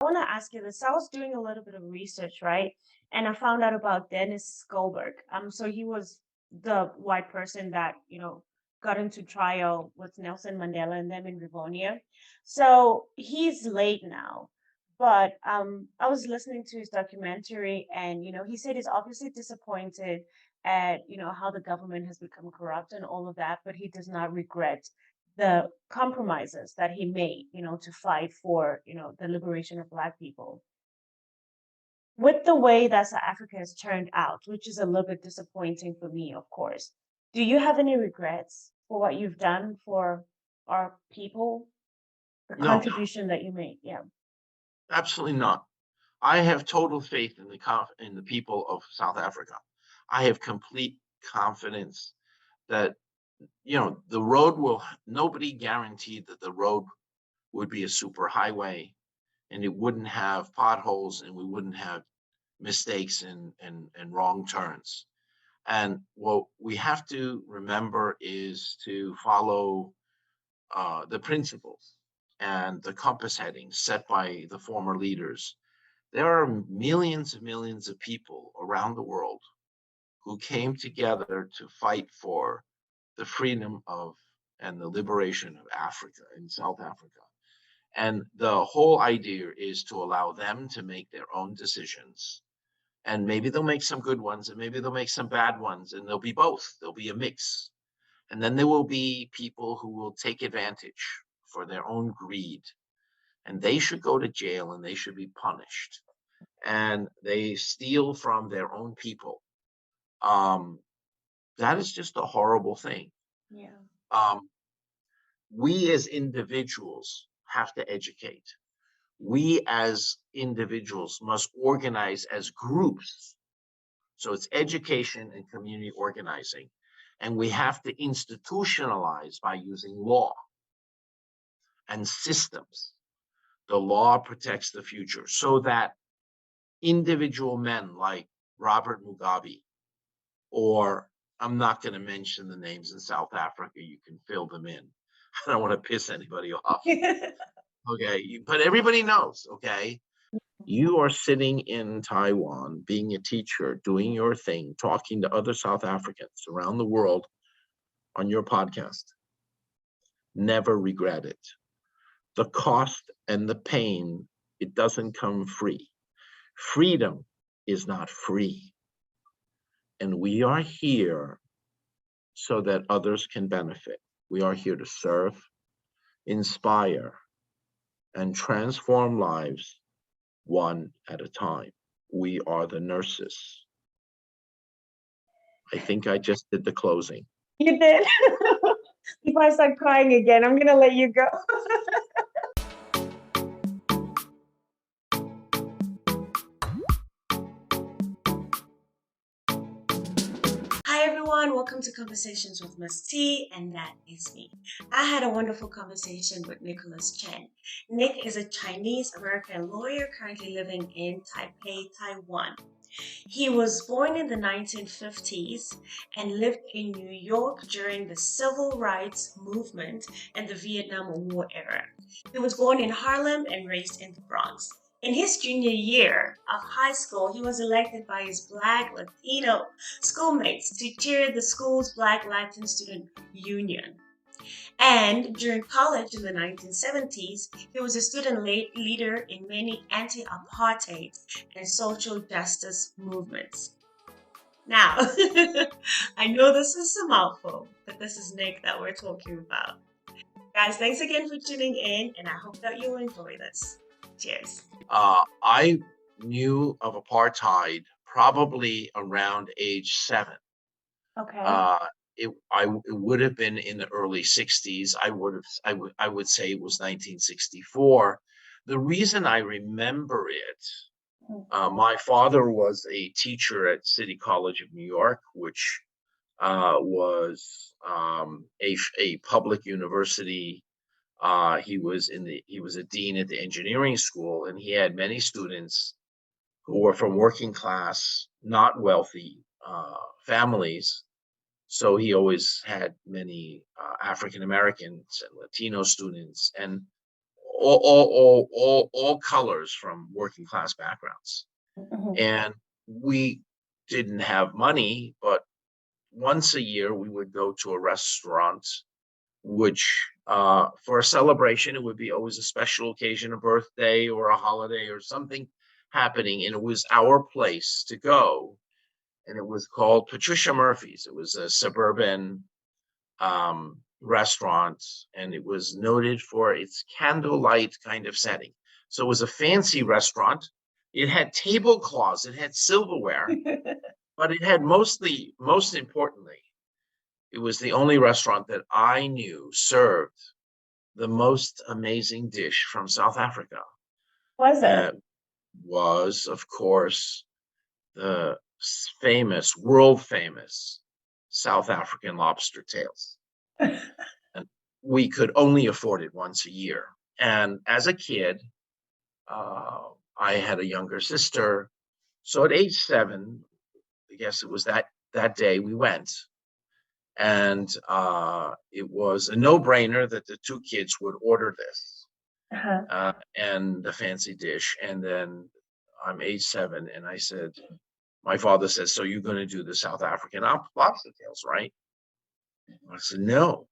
I want to ask you this. I was doing a little bit of research, right? And I found out about Dennis Goldberg. So he was the white person that, got into trial with Nelson Mandela and them in Rivonia. So he's late now. But I was listening to his documentary, and he said he's obviously disappointed at how the government has become corrupt and all of that, but he does not regret the compromises that he made, to fight for, the liberation of Black people. With the way that South Africa has turned out, which is a little bit disappointing for me, of course, do you have any regrets for what you've done for our people, the No, contribution that you made? Yeah. absolutely not. I have total faith in the people of South Africa. I have complete confidence that the road will. Nobody guaranteed that the road would be a super highway, and it wouldn't have potholes, and we wouldn't have mistakes and wrong turns. And what we have to remember is to follow the principles and the compass headings set by the former leaders. There are millions of people around the world who came together to fight for the freedom of and the liberation of Africa and South Africa. And the whole idea is to allow them to make their own decisions. And maybe they'll make some good ones, and maybe they'll make some bad ones, and there'll be both. There'll be a mix. And then there will be people who will take advantage for their own greed, and they should go to jail and they should be punished. And they steal from their own people. Um, that is just a horrible thing. Yeah. Um, we as individuals have to educate. We as individuals must organize as groups. So it's education and community organizing. And we have to institutionalize by using law and systems. The law protects the future so that individual men like Robert Mugabe, or I'm not going to mention the names in South Africa, you can fill them in. I don't want to piss anybody off. Okay. But everybody knows. Okay. You are sitting in Taiwan, being a teacher, doing your thing, talking to other South Africans around the world on your podcast. Never regret it. The cost and the pain, it doesn't come free. Freedom is not free. And we are here so that others can benefit. We are here to serve, inspire, and transform lives one at a time. We are the nurses. I think I just did the closing. You did. Before I start crying again, I'm gonna let you go. Hi everyone, welcome to Conversations with Miss T, and that is me. I had a wonderful conversation with Nicholas Chen. Nick is a Chinese American lawyer currently living in Taipei, Taiwan. He was born in the 1950s and lived in New York during the civil rights movement and the Vietnam War era. He was born in Harlem and raised in the Bronx. In his junior year of high school, he was elected by his Black Latino schoolmates to chair the school's Black Latin Student Union. And during college in the 1970s, he was a student leader in many anti-apartheid and social justice movements. Now, I know this is a mouthful, but this is Nick that we're talking about. Guys, thanks again for tuning in, and I hope that you enjoy this. Cheers. I knew of apartheid probably around age 7. Okay. Uh, it would have been in the early 60s. I would say it was 1964. The reason I remember it, my father was a teacher at City College of New York, which was a public university. He was a dean at the engineering school, and he had many students who were from working class, not wealthy families. So he always had many African Americans and Latino students, and all colors from working class backgrounds. Mhm. And we didn't have money, but once a year we would go to a restaurant, which for a celebration, it would be always a special occasion, a birthday or a holiday or something happening. And it was our place to go. And it was called Patricia Murphy's. It was a suburban restaurant, and it was noted for its candlelight kind of setting. So it was a fancy restaurant. It had tablecloths, it had silverware, but it had most importantly, it was the only restaurant that I knew served the most amazing dish from South Africa. Was it? And was, of course, the famous, world famous South African lobster tails. And we could only afford it once a year. And as a kid, I had a younger sister. So at age 7, I guess it was that day we went. And it was a no-brainer that the two kids would order this Uh-huh. and the fancy dish. And then I'm age 7, and I said, my father says, "So you're going to do the South African lobster tails, right?" I said, "No."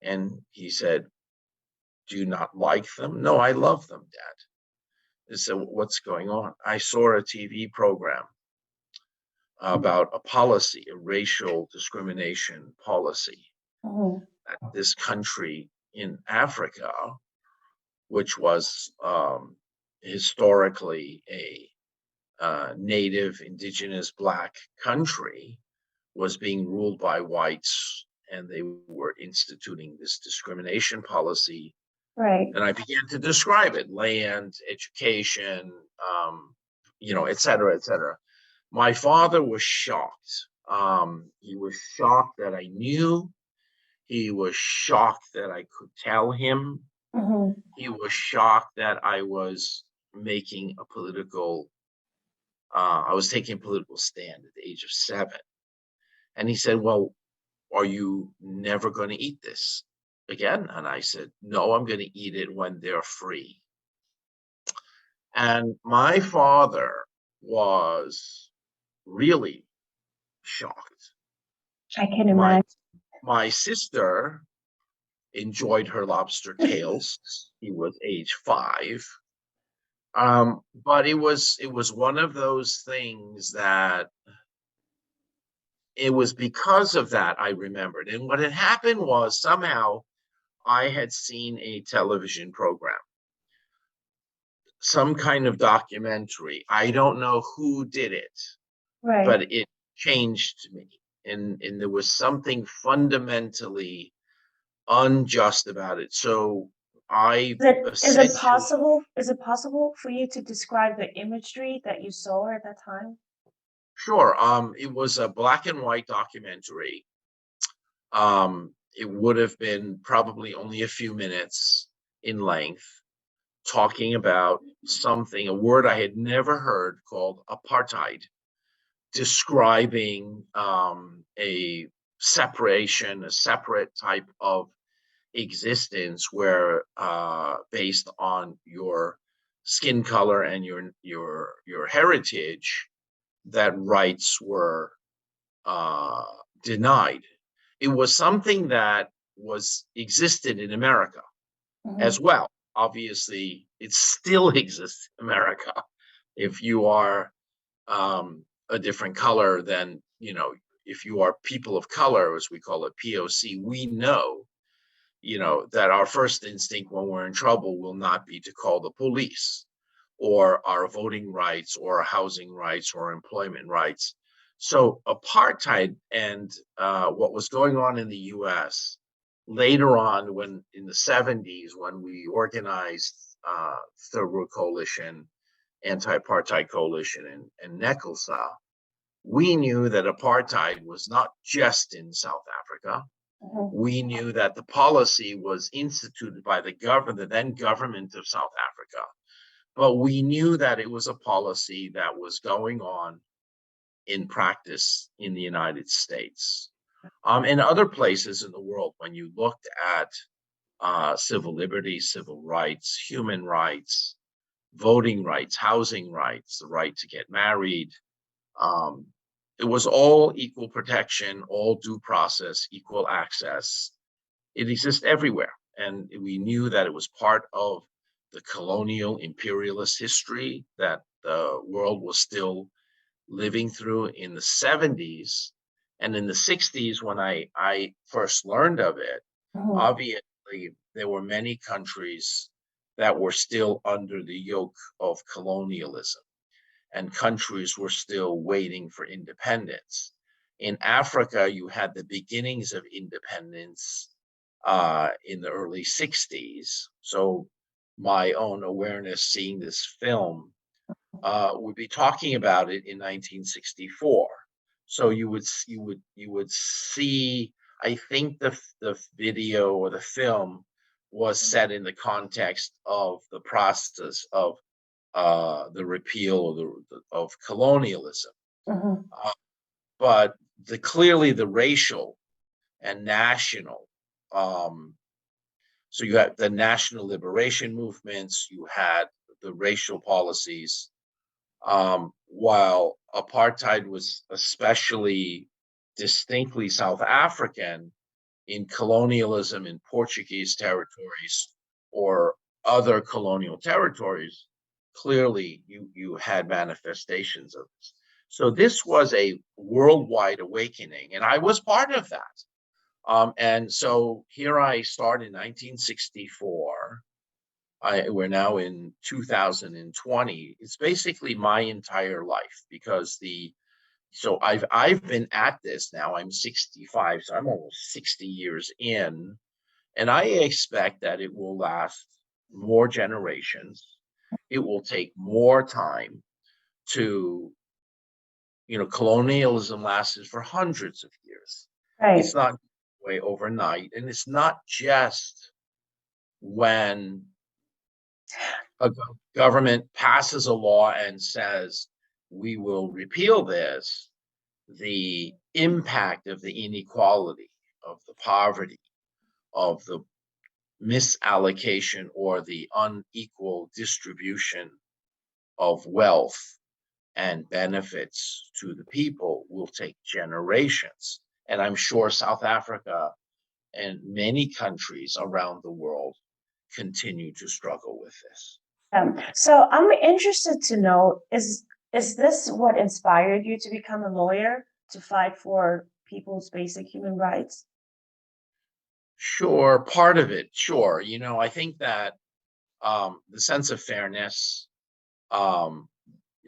And he said, "Do you not like them?" "No, I love them, Dad." I said, "What's going on?" I saw a TV program about a policy, a racial discrimination policy Mhm. at this country in Africa, which was historically a native, indigenous, black country, was being ruled by whites, and they were instituting this discrimination policy. Right. And I began to describe it: land, education, et cetera, et cetera. My father was shocked. He was shocked that I knew. He was shocked that I could tell him. Mhm. He was shocked that I was making a political, I was taking a political stand at the age of 7. And he said, "Well, are you never going to eat this again?" And I said, "No, I'm going to eat it when they're free." And my father was really shocked. I can My imagine. my sister enjoyed her lobster tails. He was age 5. But it was one of those things that it was because of that I remembered. And what had happened was, somehow I had seen a television program, some kind of documentary. I don't know who did it, Right. but it changed me. And there was something fundamentally unjust about it. So I said to, Is it possible for you to describe the imagery that you saw at that time? sure, it was a black and white documentary. It would have been probably only a few minutes in length, talking about something, a word I had never heard, called apartheid, describing a separation, a separate type of existence where, based on your skin color and your heritage, that rights were denied. It was something that was existed in America Mhm. as well. Obviously, it still exists in America. If you are a different color, then, if you are people of color, as we call it, POC, we know, that our first instinct when we're in trouble will not be to call the police, or our voting rights, or housing rights, or employment rights. So apartheid and what was going on in the US later on, when in the 70s, when we organized Third World Coalition, Anti-Apartheid Coalition, and NECLSA, we knew that apartheid was not just in South Africa. Mhm. We knew that the policy was instituted by the then government of South Africa, but we knew that it was a policy that was going on in practice in the United States, and other places in the world. When you looked at civil liberties, civil rights, human rights, voting rights, housing rights, the right to get married. Um, it was all equal protection, all due process, equal access. It exists everywhere. And we knew that it was part of the colonial imperialist history that the world was still living through in the 70s. And in the 60s, when I first learned of it, Mhm. obviously there were many countries that were still under the yoke of colonialism, and countries were still waiting for independence. In Africa, you had the beginnings of independence in the early 60s. So my own awareness seeing this film would be talking about it in 1964. So you would see. I think the video or the film was set in the context of the process of the repeal of colonialism, Mhm. uh, but clearly the racial and national. Um, so you had the national liberation movements. You had the racial policies, while apartheid was especially distinctly South African in colonialism in Portuguese territories or other colonial territories, clearly you had manifestations of this. So this was a worldwide awakening, and I was part of that. And so here I start in 1964. We're now in 2020. It's basically my entire life because so I've been at this now. I'm 65, so I'm almost 60 years in, and I expect that it will last more generations. It will take more time to, colonialism lasted for hundreds of years. It's Right. not way overnight, and it's not just when a government passes a law and says we will repeal this, the impact of the inequality, of the poverty, of the misallocation or the unequal distribution of wealth and benefits to the people will take generations. And I'm sure South Africa and many countries around the world continue to struggle with this. So I'm interested to know, is this what inspired you to become a lawyer to fight for people's basic human rights? Sure, part of it, sure. I think that the sense of fairness, um,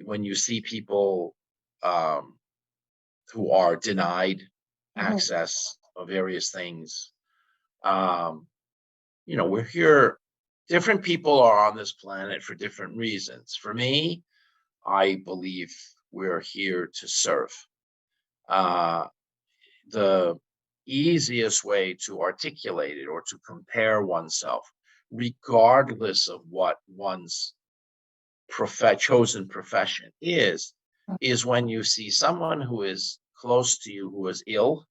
when you see people um, who are denied Mhm. access of various things, um, we're here. Different people are on this planet for different reasons. For me, I believe we're here to serve. Uh, the easiest way to articulate it or to compare oneself, regardless of what one's chosen profession is when you see someone who is close to you who is ill,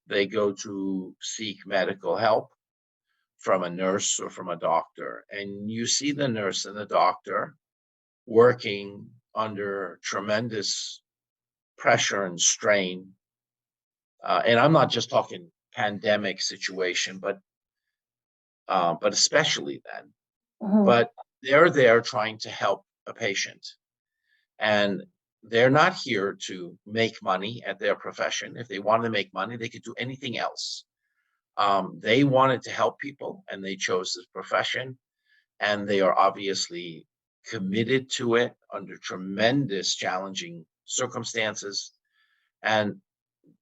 they go to seek medical help from a nurse or from a doctor, and you see the nurse and the doctor working under tremendous pressure and strain. And I'm not just talking pandemic situation, but especially then. Mhm. But they're there trying to help a patient, and they're not here to make money at their profession. If they wanted to make money, they could do anything else. They wanted to help people, and they chose this profession, and they are obviously committed to it under tremendous challenging circumstances. And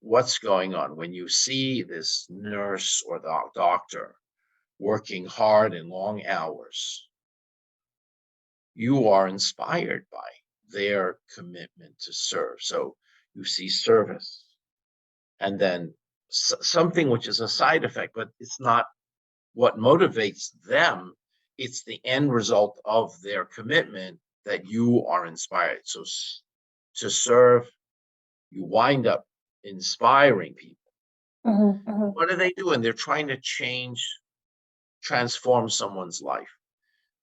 what's going on when you see this nurse or the doctor working hard and long hours, you are inspired by their commitment to serve. So you see service, and then something which is a side effect, but it's not what motivates them. It's the end result of their commitment that you are inspired. So to serve, you wind up inspiring people. Mhm. Mhm. What are they doing? They're trying to change transform someone's life.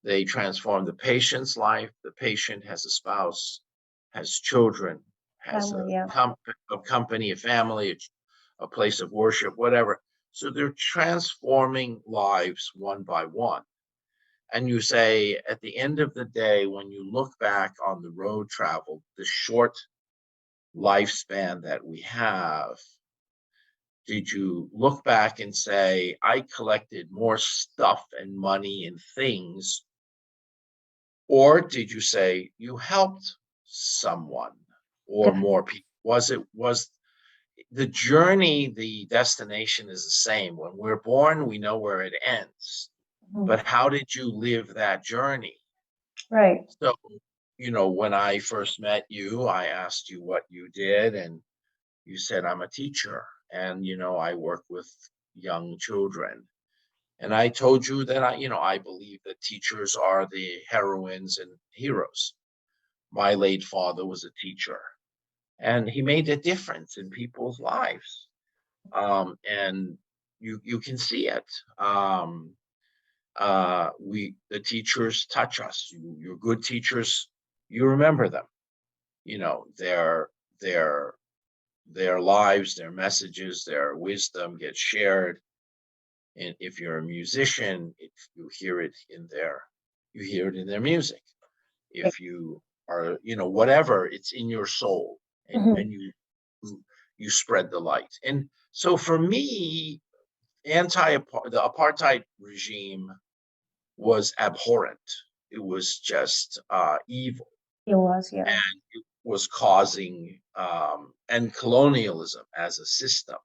They transform the patient's life. The patient has a spouse, has children, has Family, yeah. a company, a family, a place of worship, whatever. So they're transforming lives one by one. And you say, at the end of the day, when you look back on the road travel, the short lifespan that we have, did you look back and say, I collected more stuff and money and things? Or did you say you helped someone or more people? Was the journey, the destination is the same. When we're born, we know where it ends. Mhm. But how did you live that journey? Right. So, when I first met you, I asked you what you did, and you said, I'm a teacher, and, I work with young children. And I told you that I believe that teachers are the heroines and heroes. My late father was a teacher, and he made a difference in people's lives. And you can see it. The teachers touch us. Your good teachers, you remember them. Their their their lives, their messages, their wisdom gets shared. And if you're a musician, if you hear it in their music. If you are, whatever, it's in your soul, and Mhm. you spread the light. And so for me, the apartheid regime was abhorrent. It was just evil, It was, yeah. and it was causing and colonialism as a system,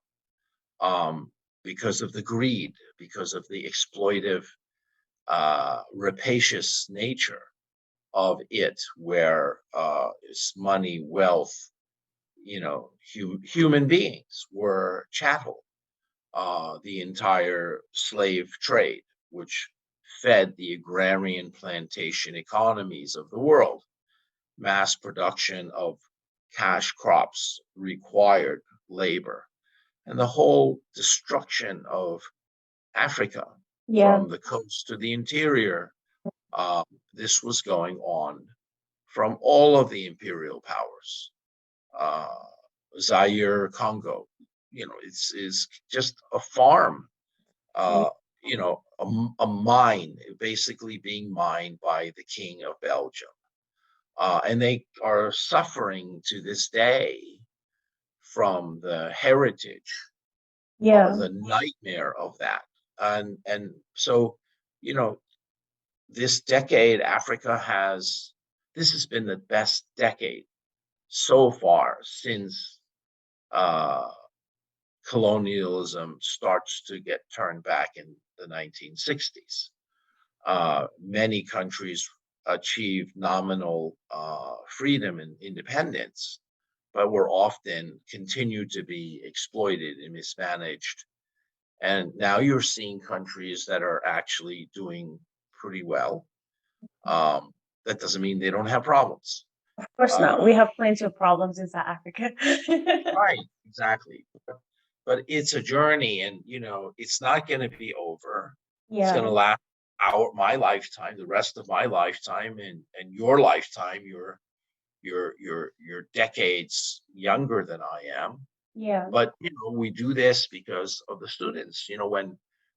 um, because of the greed, because of the exploitive, rapacious nature of it, where it's money, wealth, human beings were chattel. The entire slave trade, which fed the agrarian plantation economies of the world. Mass production of cash crops required labor, and the whole destruction of Africa Yeah. from the coast to the interior. This was going on from all of the imperial powers. Uh, Zaire, Congo, it's just a farm, Yeah. a mine, basically being mined by the King of Belgium. And they are suffering to this day from the heritage, Yeah. the nightmare of that. And so, you know, this decade, this has been the best decade so far since uh, colonialism starts to get turned back in the 1960s. Many countries achieved nominal freedom and independence, but were often continued to be exploited and mismanaged. And now you're seeing countries that are actually doing pretty well. Um, that doesn't mean they don't have problems. Of course not. Uh, We have plenty of problems in South Africa. right, exactly. But it's a journey, and it's not going to be over. It's going to Yeah. last my lifetime, the rest of my lifetime, and your lifetime. You're decades younger than I am. Yeah. But we do this because of the students.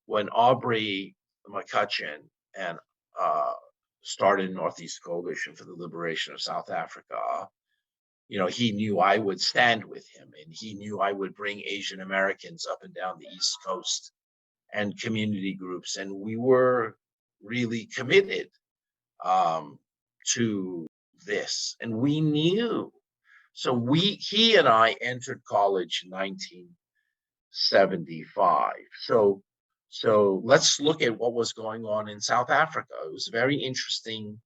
When Aubrey McCutcheon and started Northeast Coalition for the Liberation of South Africa, he knew I would stand with him, and he knew I would bring Asian Americans up and down the East Coast and community groups, and we were really committed um, to this, and we knew. So he and I entered college in 1975. So let's look at what was going on in South Africa. It was a very interesting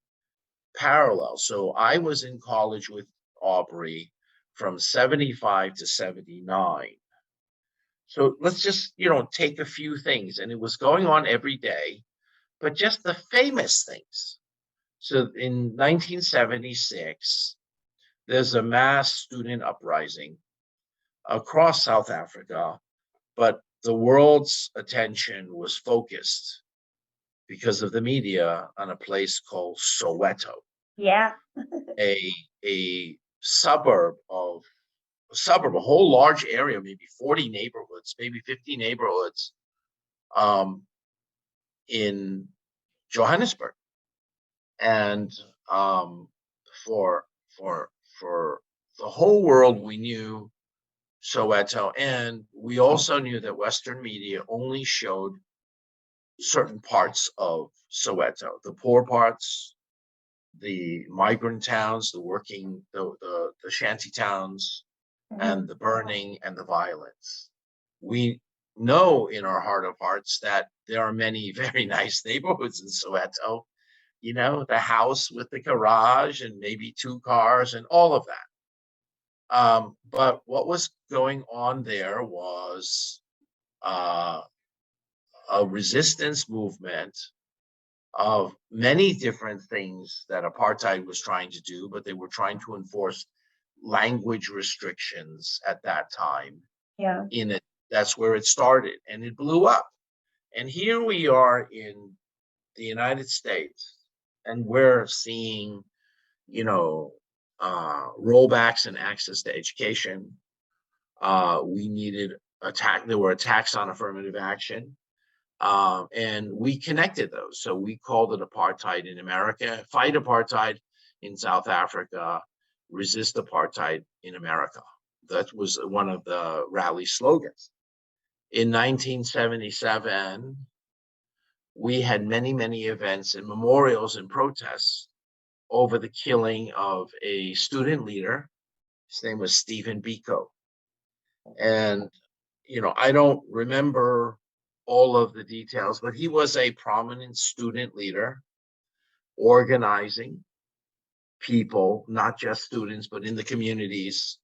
parallel. So I was in college with Aubrey from 75 to 79. So let's just, take a few things. And it was going on every day, but just the famous things. So in 1976, there's a mass student uprising across South Africa, but the world's attention was focused because of the media on a place called Soweto, Yeah. a suburb of a whole large area, maybe 40 neighborhoods, maybe 50 neighborhoods, in Johannesburg. And for for the whole world, we knew Soweto, and we also knew that Western media only showed certain parts of Soweto, the poor parts, the migrant towns, the shanty towns, and the burning and the violence. We know in our heart of hearts that there are many very nice neighborhoods in Soweto, the house with the garage and maybe 2 cars and all of that. But what was going on there was a resistance movement of many different things that apartheid was trying to do, but they were trying to enforce language restrictions at that time. Yeah. In it, that's where it started, and it blew up. And here we are in the United States, and we're seeing, rollbacks in access to education. We needed there were attacks on affirmative action. And we connected those. So we called it apartheid in America, fight apartheid in South Africa, resist apartheid in America. That was one of the rally slogans. In 1977, we had many, many events and memorials and protests over the killing of a student leader. His name was Stephen Biko. And, I don't remember all of the details, but he was a prominent student leader organizing people, not just students, but in the communities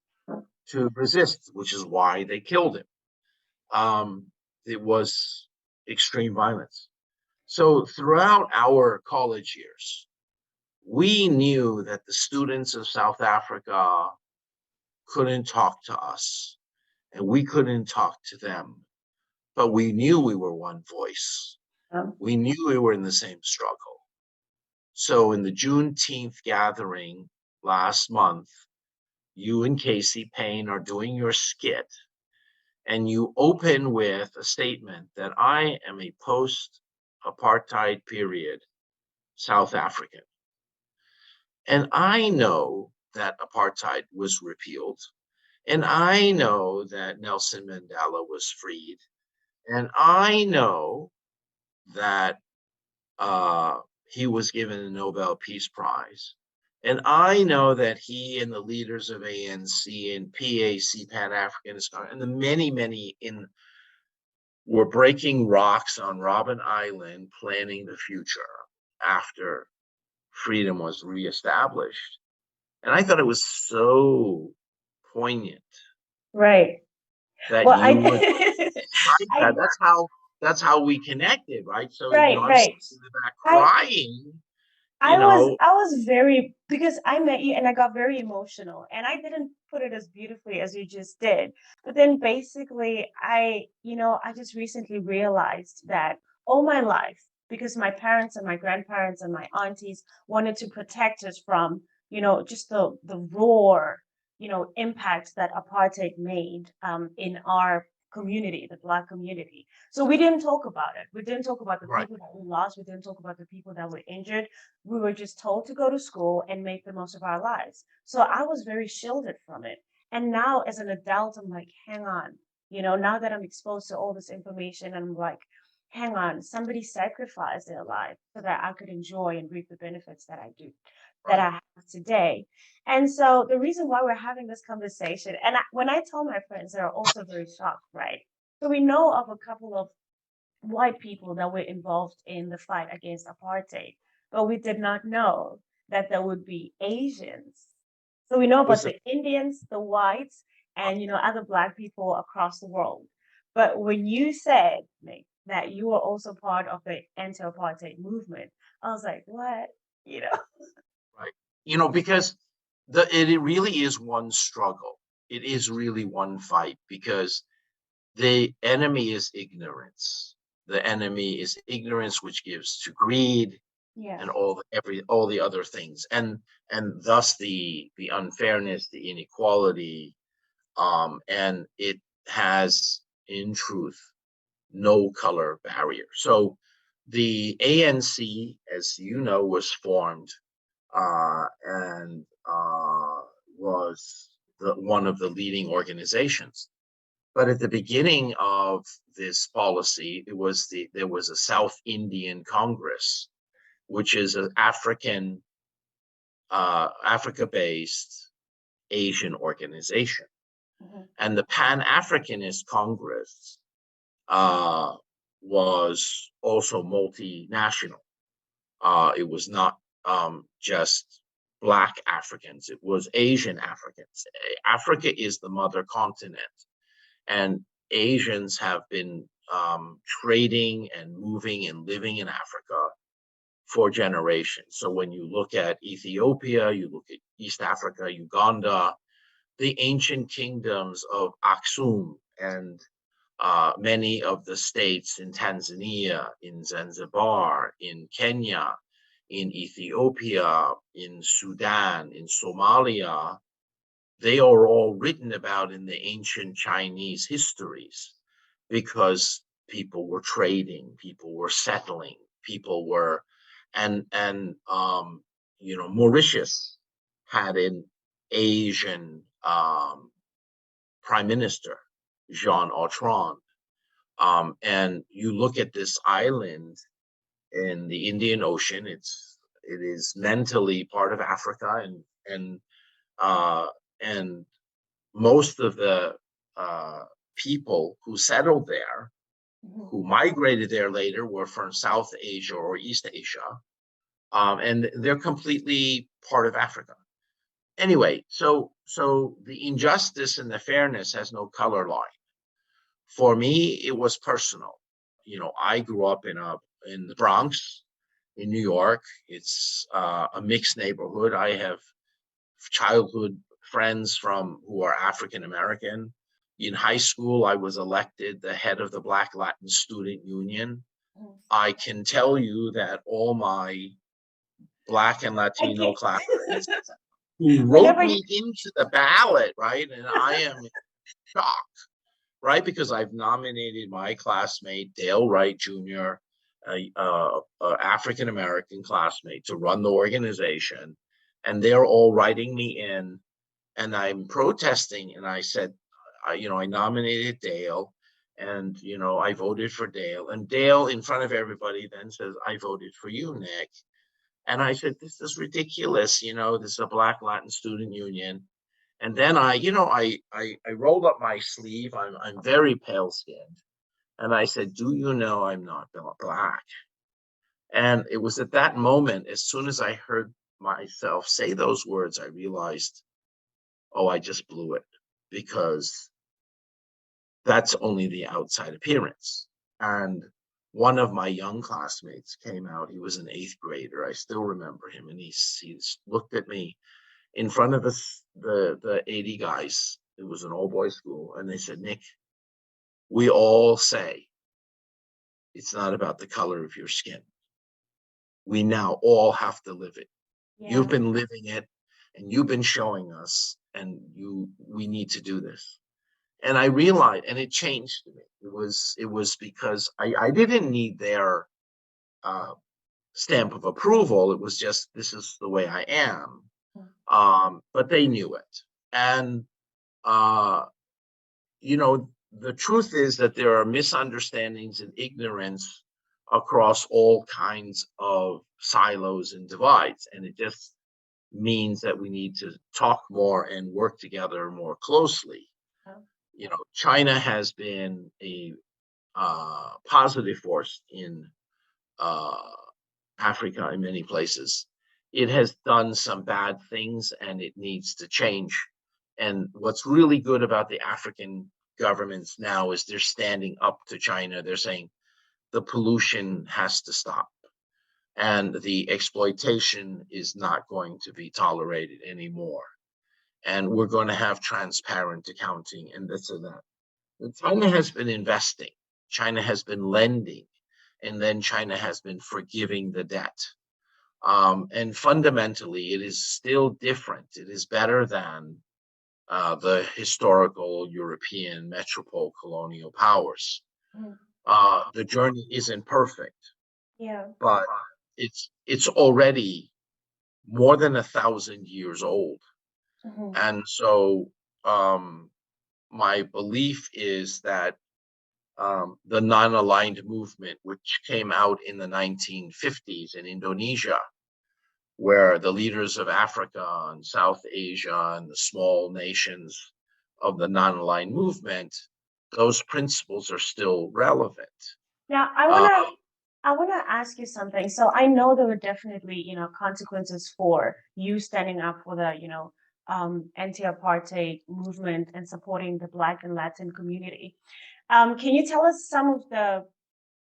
to resist, which is why they killed him. It was extreme violence. So throughout our college years, we knew that the students of South Africa couldn't talk to us, and we couldn't talk to them. But we knew we were one voice. We knew we were in the same struggle. So in the Juneteenth gathering last month, you and Casey Payne are doing your skit, and you open with a statement that I am a post-apartheid period South African. And I know that apartheid was repealed, and I know that Nelson Mandela was freed, and I know that he was given the Nobel Peace Prize. And I know that he and the leaders of ANC and PAC, Pan-Africanist, and the many, many were breaking rocks on Robben Island, planning the future after freedom was reestablished. And I thought it was so poignant. Right. That Well, you would I that's how we connected, right? So right, I'm right. sitting in the back I crying, I was very, because I met you and I got very emotional, and I didn't put it as beautifully as you just did. But then basically I just recently realized that all my life, because my parents and my grandparents and my aunties wanted to protect us from, just the raw, impact that apartheid made in our community, the Black community. So we didn't talk about it. We didn't talk about the right, people that we lost. We didn't talk about the people that were injured. We were just told to go to school and make the most of our lives. So I was very shielded from it. And now as an adult, I'm like, hang on, now that I'm exposed to all this information, I'm like, hang on, somebody sacrificed their life so that I could enjoy and reap the benefits that I do, that right. I have today. And so the reason why we're having this conversation, and when I tell my friends, they're also very shocked, right? So we know of a couple of white people that were involved in the fight against apartheid, but we did not know that there would be Asians. So we know about Listen, the Indians, the whites, and other Black people across the world. But when you said, Nick, that you were also part of the anti-apartheid movement, I was like, what? right. Because it really is one struggle. It is really one fight because the enemy is ignorance. the enemy is ignorance, which gives to greed, Yeah. and all the other things, and thus the unfairness, the inequality, and it has in truth no color barrier. So the ANC, as you know, was formed and was one of the leading organizations. But at the beginning of this policy, there was a South Indian Congress, which is an Africa-based Asian organization. Mm-hmm. And the Pan-Africanist Congress was also multinational. It was not just Black Africans, it was Asian Africans. Africa is the mother continent, and Asians have been trading and moving and living in Africa for generations. So when you look at Ethiopia, you look at East Africa, Uganda, the ancient kingdoms of Aksum and many of the states in Tanzania, in Zanzibar, in Kenya, in Ethiopia, in Sudan, in Somalia, they are all written about in the ancient Chinese histories because people were trading, people were settling, people were, and Mauritius had an Asian prime minister, Jean Autran. And you look at this island in the Indian Ocean, it is mentally part of Africa, uh, and most of the people who settled there, who migrated there later, were from South Asia or East Asia, and they're completely part of Africa. Anyway, so the injustice and the fairness has no color line. For me, it was personal. I grew up in the Bronx, in New York. It's a mixed neighborhood. I have childhood friends who are African American. In high school, I was elected the head of the Black Latin Student Union. I can tell you that all my Black and Latino classmates who wrote me into the ballot, right? And I am shocked, right? Because I've nominated my classmate, Dale Wright Jr., a African American classmate, to run the organization. And they're all writing me in, and I'm protesting. And I said, I nominated Dale, and, I voted for Dale. And Dale, in front of everybody, then says, I voted for you, Nick. And I said, this is ridiculous. This is a Black Latin Student Union. And then I rolled up my sleeve. I'm very pale skinned. And I said, do you know I'm not Black? And it was at that moment, as soon as I heard myself say those words, I realized, oh, I just blew it, because that's only the outside appearance. And one of my young classmates came out. He was an 8th grader. I still remember him. And he looked at me in front of the 80 guys. It was an all-boys school. And they said, Nick, we all say it's not about the color of your skin. We now all have to live it. Yeah. You've been living it, and you've been showing us, and we need to do this. And I realized, and it changed me. It was because I didn't need their stamp of approval. It was just, this is the way I am. But they knew it. And, the truth is that there are misunderstandings and ignorance across all kinds of silos and divides. And it just means that we need to talk more and work together more closely. China has been a positive force in Africa in many places. It has done some bad things, and it needs to change. And what's really good about the African governments now is they're standing up to China. They're saying the pollution has to stop, and the exploitation is not going to be tolerated anymore. And we're going to have transparent accounting and this and that. And China has been investing. China has been lending. and then China has been forgiving the debt. And fundamentally, it is still different. It is better than the historical European metropole colonial powers. Mhm. The journey isn't perfect, Yeah. but it's already more than 1,000 years old. Mhm. And so my belief is that the non-aligned movement, which came out in the 1950s in Indonesia, where the leaders of Africa and South Asia and the small nations of the non-aligned movement, those principles are still relevant. Now, Uh, I wanna ask you something. So I know there were definitely, consequences for you standing up for the, anti-apartheid movement and supporting the Black and Latin community. Can you tell us some of the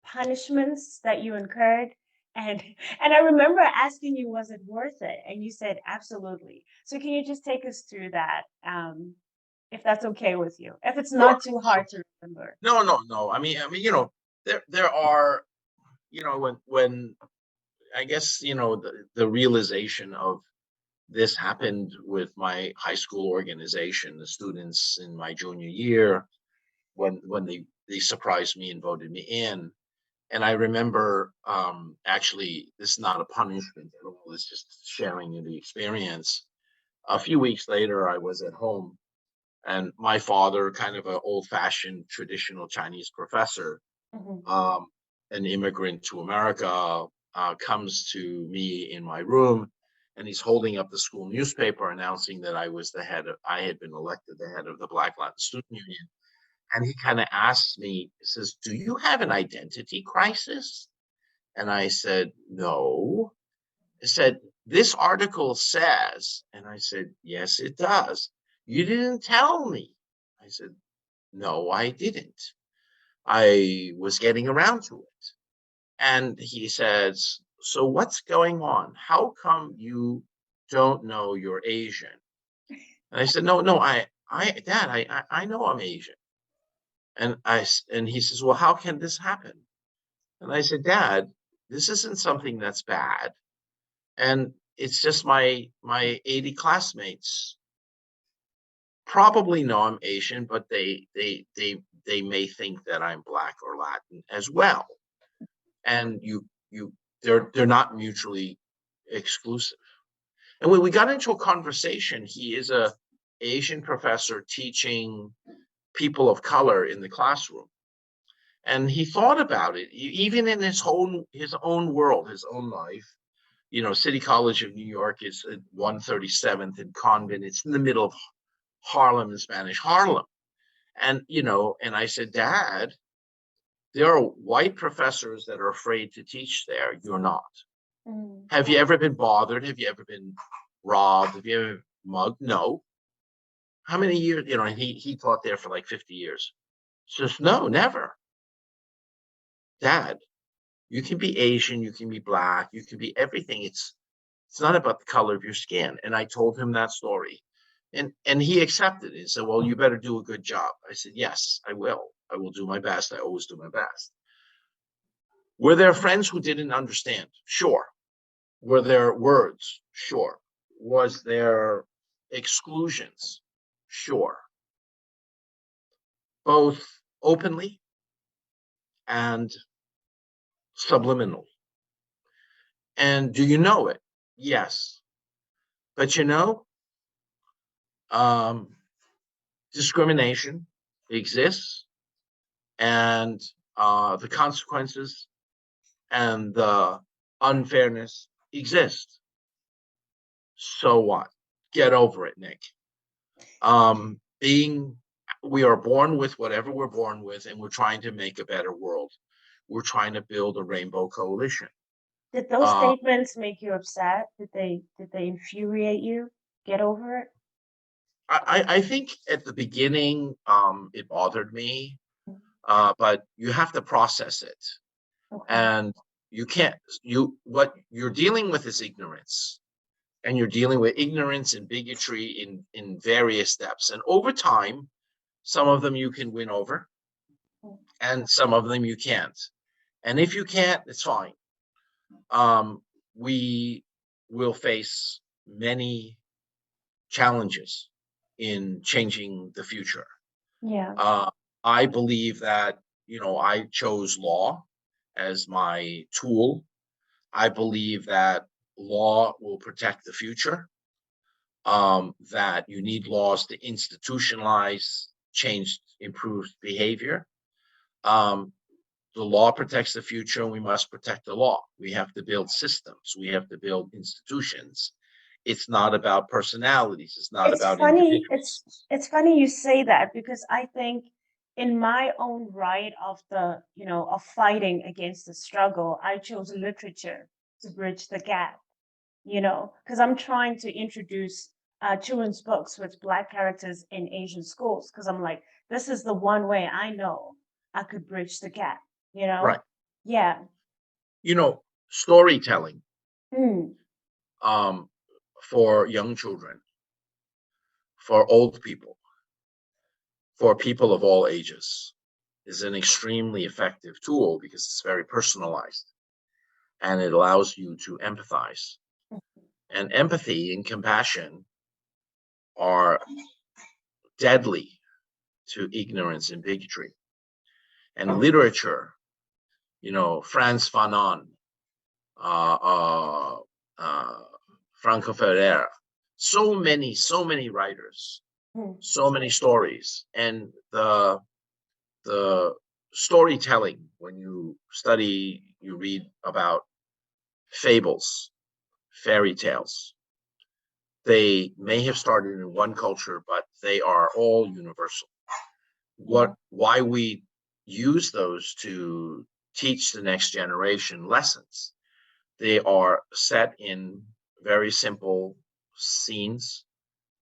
punishments that you incurred? And and I remember asking you, was it worth it? And you said absolutely. So can you just take us through that, if that's okay with you? If it's sure, not too sure. hard to remember. No, no, no. There are, when I guess, the realization of this happened with my high school organization, the students in my junior year, when they surprised me and voted me in. And I remember, actually, this is not a punishment at all. It's just sharing the experience. A few weeks later, I was at home, and my father, kind of an old-fashioned traditional Chinese professor, Mhm. um, an immigrant to America, comes to me in my room, and he's holding up the school newspaper announcing that I had been elected the head of the Black Latin Student Union. And he kind of asked me, he says, "Do you have an identity crisis?" And I said, "No." He said, "This article says," and I said, "Yes, it does." "You didn't tell me." I said, "No, I didn't. I was getting around to it." And he says, "So what's going on? How come you don't know you're Asian?" And I said, "No, no, Dad, I know I'm Asian." And he says, "Well, how can this happen?" And I said, "Dad, this isn't something that's bad. And it's just my 80 classmates probably know I'm Asian, but they may think that I'm Black or Latin as well. And they're not mutually exclusive." And when we got into a conversation, he is a Asian professor teaching people of color in the classroom. And he thought about it, even in his own world, his own life. City College of New York is at 137th and Convent. It's in the middle of Harlem, in Spanish Harlem. And I said, "Dad, there are white professors that are afraid to teach there. You're not. Mm. Have you ever been bothered? Have you ever been robbed? Have you ever been mugged? No." "How many years?" And he taught there for like 50 years. Says, "No, never." "Dad, you can be Asian, you can be Black, you can be everything. It's not about the color of your skin." And I told him that story. And he accepted it. He said, "Well, you better do a good job." I said, "Yes, I will. I will do my best. I always do my best." Were there friends who didn't understand? Sure. Were there words? Sure. Was there exclusions? Sure. Both openly and subliminally. And do you know it? Yes. But um, discrimination exists, and the consequences and the unfairness exist. So what? Get over it, Nick. Being We are born with whatever we're born with, and we're trying to make a better world. We're trying to build a rainbow coalition. Did those Uh, statements make you upset? Did they infuriate you? Get over it? I think at the beginning, it bothered me, but you have to process it, Okay. and you can't. What you're dealing with is ignorance, and you're dealing with ignorance and bigotry in various steps. And over time, some of them you can win over, Mm. and some of them you can't. And if you can't, it's fine. We will face many challenges in changing the future. Yeah. Uh, I believe that, I chose law as my tool. I believe that law will protect the future, that you need laws to institutionalize change, improved behavior. Um, the law protects the future, and we must protect the law. We have to build systems. We have to build institutions. It's not about personalities. It's not It's about funny, individuals. it's funny you say that because I think in my own right of the, of fighting against the struggle, I chose literature to bridge the gap, because I'm trying to introduce children's books with Black characters in Asian schools, because I'm like, this is the one way I know I could bridge the gap, you Right. know? Yeah. Storytelling Mm. um, for young children, for old people, for people of all ages is an extremely effective tool because it's very personalized and it allows you to empathize. And empathy and compassion are deadly to ignorance and bigotry. And literature, Franz Fanon, uh, uh, uh, Franco Ferrer, so many writers, Mm. so many stories, and the storytelling. When you study, you read about fables, fairy tales. They may have started in one culture, but they are all universal. Yeah. Why we use those to teach the next generation lessons. They are set in very simple scenes,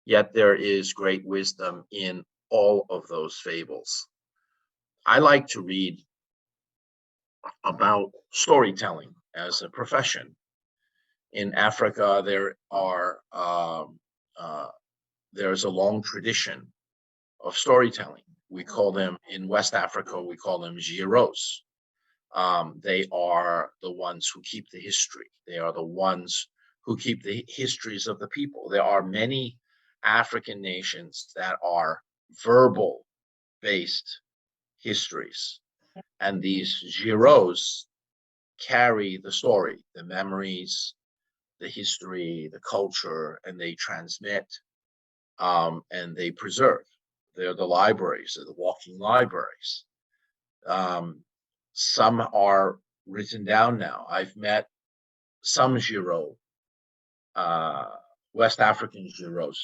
yet there is great wisdom in all of those fables. I like to read about storytelling as a profession. In Africa, there's a long tradition of storytelling. We call them in West Africa, we call them giros. They are the ones who keep the history. They are the ones who keep the histories of the people. There are many African nations that are verbal based histories. And these giros carry the story, the memories, the history, the culture, and they transmit and they preserve. They're the libraries, they're the walking libraries. Um, some are written down now. I've met some Giro, uh, West African Giros,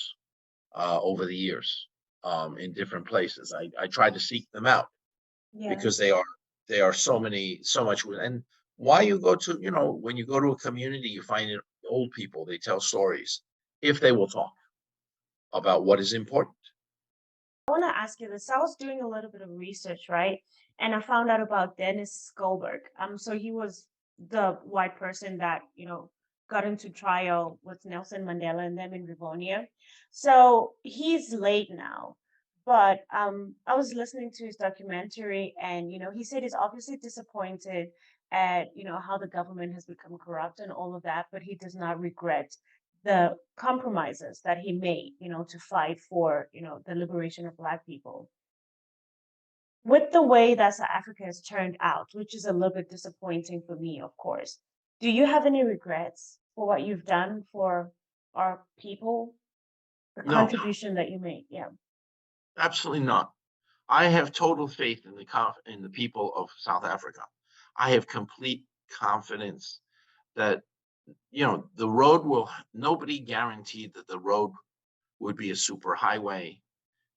over the years in different places. I try to seek them out Yeah. because they are so much. And why you go to, when you go to a community, you find it, old people, they tell stories if they will talk about what is important. I want to ask you this. I was doing a little bit of research, right? And I found out about Dennis Goldberg. So he was the white person that, got into trial with Nelson Mandela and them in Rivonia. So he's late now. But I was listening to his documentary and, he said he's obviously disappointed at, how the government has become corrupt and all of that, but he does not regret the compromises that he made, to fight for, the liberation of Black people. With the way that South Africa has turned out, which is a little bit disappointing for me, of course, do you have any regrets for what you've done for our people, the No, contribution that you made? Yeah. absolutely not. I have total faith in the people of South Africa. I have complete confidence that the road will. Nobody guaranteed that the road would be a super highway,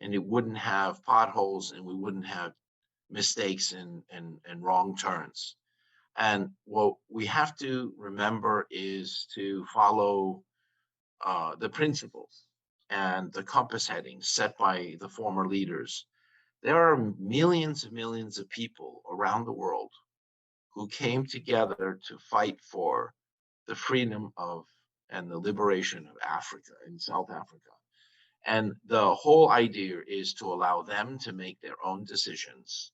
and it wouldn't have potholes, and we wouldn't have mistakes and wrong turns. And what we have to remember is to follow the principles and the compass headings set by the former leaders. There are millions and millions of people around the world who came together to fight for the freedom of and the liberation of Africa and South Africa. And the whole idea is to allow them to make their own decisions,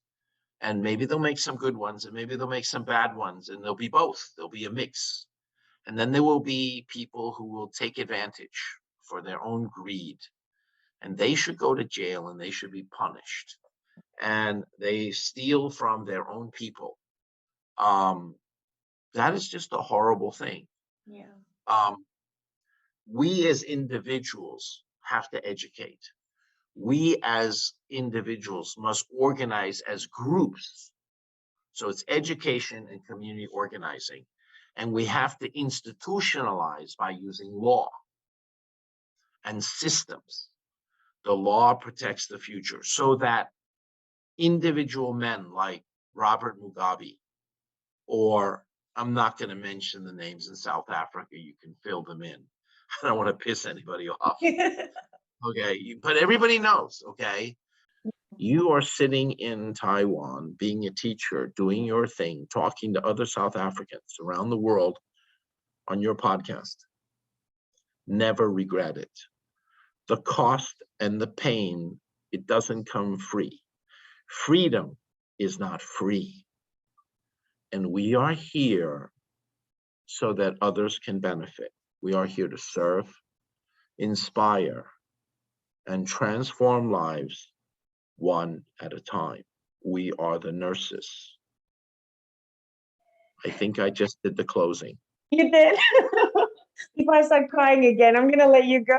And maybe they'll make some good ones, and maybe they'll make some bad ones, and there'll be both. There'll be a mix. And then there will be people who will take advantage for their own greed, and they should go to jail and they should be punished. And they steal from their own people. That is just a horrible thing. Yeah. We as individuals have to educate. We as individuals must organize as groups. So it's education and community organizing. And we have to institutionalize by using law and systems. The law protects the future so that individual men like Robert Mugabe, or I'm not going to mention the names in South Africa, you can fill them in. I don't want to piss anybody off. Okay, but everybody knows, okay? You are sitting in Taiwan, being a teacher, doing your thing, talking to other South Africans around the world on your podcast. Never regret it. The cost and the pain, it doesn't come free. Freedom is not free. And we are here so that others can benefit. We are here to serve, inspire, and transform lives one at a time. We are the nurses. I think I just did the closing. You did. Before I start crying again, I'm going to let you go.